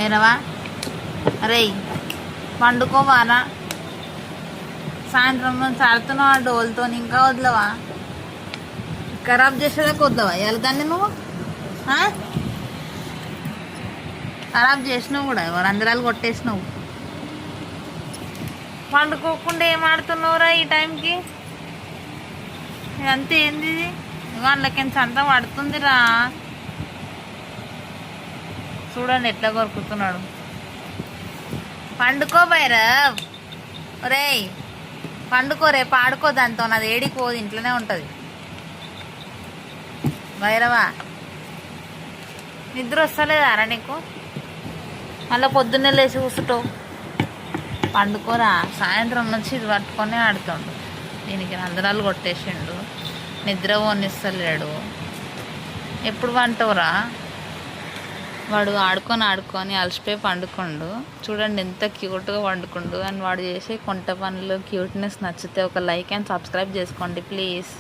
ఏనవా అరే పండుకోవారా? సాయంత్రం నుంచి ఆడుతున్నావా డోల్తో? ఇంకా వదలవా? ఖరాబ్ చేసేదాకా వద్దావా ఇవాళ దాన్ని నువ్వు? ఖరాబ్ చేసినావు కూడా, రంధ్రాలు కొట్టేసినావు. పండుకోకుండా ఏం ఆడుతున్నావురా ఈ టైంకి? ఇదంతా ఏంది? ఇది వాళ్ళకించి అంతా పడుతుందిరా. చూడండి ఎట్లా కొరుకుతున్నాడు. పండుకో భైరవ్. ఒరేయ్ పండుకో, రేపు ఆడుకో దాంతో. నాది ఏడికి పోదు, ఇంట్లోనే ఉంటుంది. భైరవా నిద్ర వస్తలేదారా నీకు? మళ్ళీ పొద్దున్నే లేచి కూర్చుంటావు. పండుకోరా. సాయంత్రం నుంచి ఇది పట్టుకొని ఆడుతుండు. దీనికి రంధ్రాలు కొట్టేసిండు, నిద్ర పోనిస్తలేడు. ఎప్పుడు పంటవురా? వాడు ఆడుకొని అలసిపోయి పండుకుండు. చూడండి ఎంత క్యూట్గా పండుకుండు. అండ్ వాడు చేసే కొంట పనులు క్యూట్నెస్ నచ్చితే ఒక లైక్ అండ్ సబ్స్క్రైబ్ చేసుకోండి ప్లీజ్.